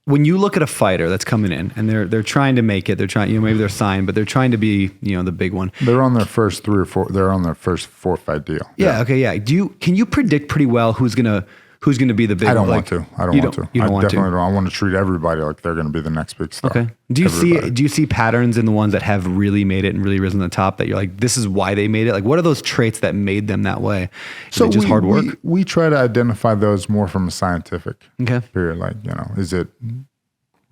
when you look at a fighter that's coming in and they're trying to make it, they're trying, maybe they're signed, but they're trying to be, the big one. They're on their first 3 or 4. They're on their first 4 fight deal. Yeah. Okay. Yeah. Can you predict pretty well who's gonna be the big? I don't one? want to. I don't want to. You don't want definitely to. don't. I want to treat everybody like they're going to be the next big star. Okay. Do you see patterns in the ones that have really made it and really risen to the top that you're like, this is why they made it? Like, what are those traits that made them that way? Is it just hard work? We try to identify those more from a scientific period. Like, is it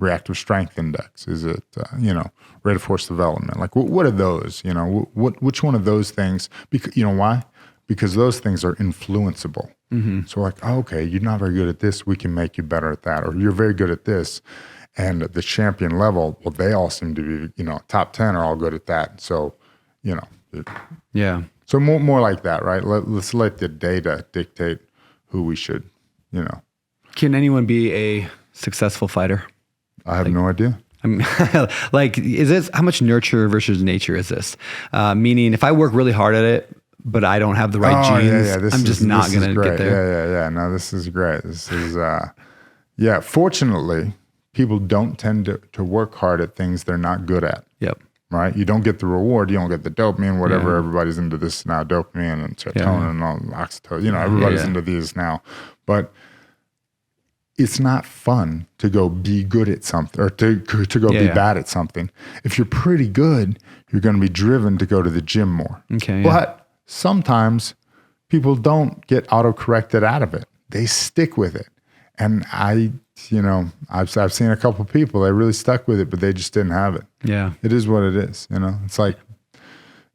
reactive strength index? Is it, rate of force development? Like, what are those? Which one of those things? Because why? Because those things are influenceable. Mm-hmm. So like, okay, you're not very good at this. We can make you better at that. Or you're very good at this. And at the champion level, well, they all seem to be, top 10 are all good at that. So, yeah. So more like that, right? Let's let the data dictate who we should, Can anyone be a successful fighter? I have no idea. I mean, is this, how much nurture versus nature is this? Meaning if I work really hard at it, but I don't have the right genes, I'm just not going to get there. Yeah. No, this is great. This is, fortunately, people don't tend to work hard at things they're not good at. Yep. Right? You don't get the reward. You don't get the dopamine, whatever. Everybody's into this now, dopamine and serotonin and all oxytocin. Everybody's into these now. But it's not fun to go be good at something or to go be bad at something. If you're pretty good, you're going to be driven to go to the gym more. Okay. But sometimes people don't get auto-corrected out of it. They stick with it. And I've seen a couple of people, they really stuck with it, but they just didn't have it. Yeah. It is what it is. It's like,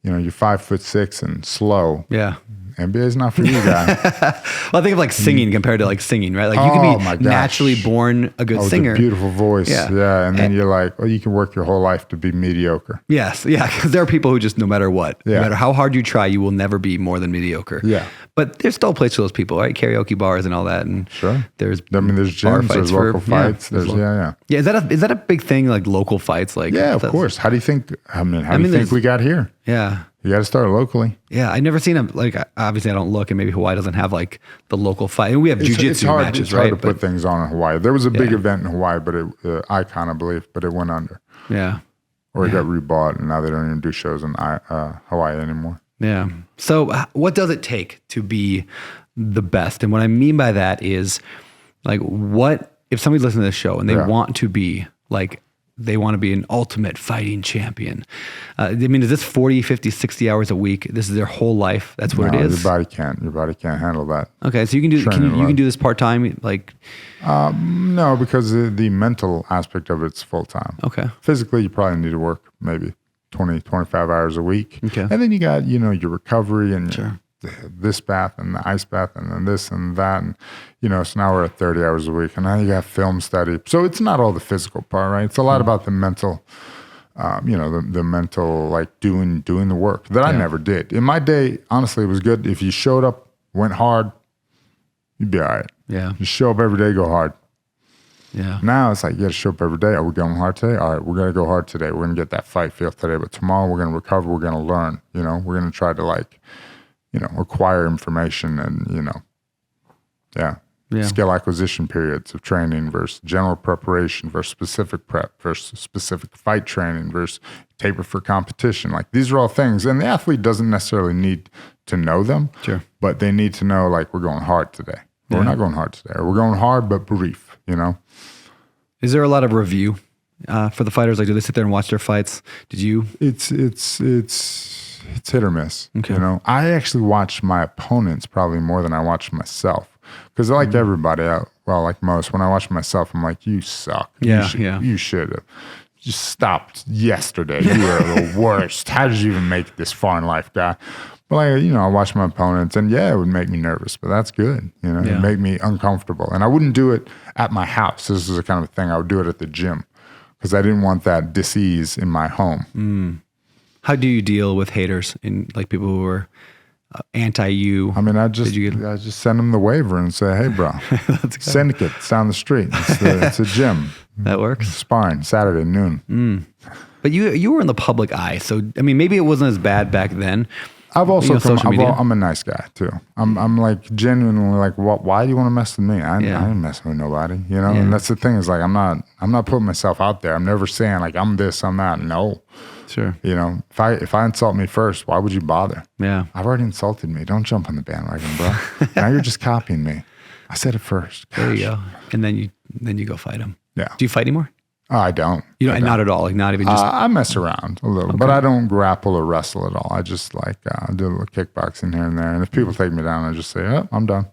you're 5'6" and slow. Yeah. NBA is not for you, guy. Well, I think of like singing compared to like singing, right? Like you can be naturally born a good singer. Beautiful voice. Yeah. And then you're like, you can work your whole life to be mediocre. Yes. Yeah. Because there are people who just, no matter what, no matter how hard you try, you will never be more than mediocre. Yeah. But there's still a place for those people, right? Karaoke bars and all that. And sure. There's gyms, there's local fights. Yeah. Is that a big thing? Like local fights? Like, yeah, of course. How do you think, how do you think we got here? Yeah. You got to start locally. Yeah, I've never seen them. Like, obviously, I don't look, and maybe Hawaii doesn't have like the local fight. And we have jiu-jitsu matches, it's hard to put things on in Hawaii. There was a big event in Hawaii, but Icon, I believe, but it went under. Yeah. Or it got rebought, and now they don't even do shows in Hawaii anymore. Yeah. So, what does it take to be the best? And what I mean by that is, like, what if somebody's listening to this show and they want to be like, they want to be an ultimate fighting champion. I mean, is this 40, 50, 60 hours a week? This is their whole life. That's what it is. Your body can't handle that. Okay. So you can do this part-time? Like, no, because the mental aspect of it's full-time. Okay. Physically, you probably need to work maybe 20, 25 hours a week. Okay. And then you got, your recovery and this bath and the ice bath and then this and that. And, so now we're at 30 hours a week and now you got film study. So it's not all the physical part, right? It's a lot about the mental, the mental, like doing the work that I never did. In my day, honestly, it was good. If you showed up, went hard, you'd be all right. Yeah. You show up every day, go hard. Yeah. Now it's like, you got to show up every day. Are we going hard today? All right, we're going to go hard today. We're going to get that fight feel today. But tomorrow we're going to recover. We're going to learn. We're going to try to acquire information and, skill acquisition periods of training versus general preparation versus specific prep versus specific fight training versus taper for competition. Like these are all things. And the athlete doesn't necessarily need to know them, but they need to know like we're going hard today. Or we're not going hard today. Or we're going hard but brief, Is there a lot of review for the fighters? Like, do they sit there and watch their fights? Did you? It's hit or miss. Okay. I actually watch my opponents probably more than I watch myself because like everybody, like most, when I watch myself, I'm like, you suck. You should have just stopped yesterday. You are the worst. How did you even make it this far in life, guy? But I watch my opponents and it would make me nervous, but that's good. It'd make me uncomfortable. And I wouldn't do it at my house. This is the kind of thing I would do it at the gym because I didn't want that dis-ease in my home. Mm. How do you deal with haters and like people who are anti-you? I mean, I just send them the waiver and say, hey, bro, syndicate, it's down the street. It's a gym. That works. Sparring, Saturday, noon. But you were in the public eye. So, I mean, maybe it wasn't as bad back then, I've also social media? I'm a nice guy too. I'm like genuinely like, why do you want to mess with me? I ain't messing with nobody, you know? And that's the thing is like, I'm not putting myself out there. I'm never saying like, I'm this, I'm that. No. Sure. You know, if I insult me first, why would you bother? Yeah. I've already insulted me. Don't jump on the bandwagon, bro. Now you're just copying me. I said it first. Gosh. There you go. And then you go fight him. Yeah. Do you fight anymore? I don't. You don't, not at all. Like not even just. I mess around a little, but I don't grapple or wrestle at all. I just like do a little kickboxing here and there. And if people take me down, I just say, oh, I'm done.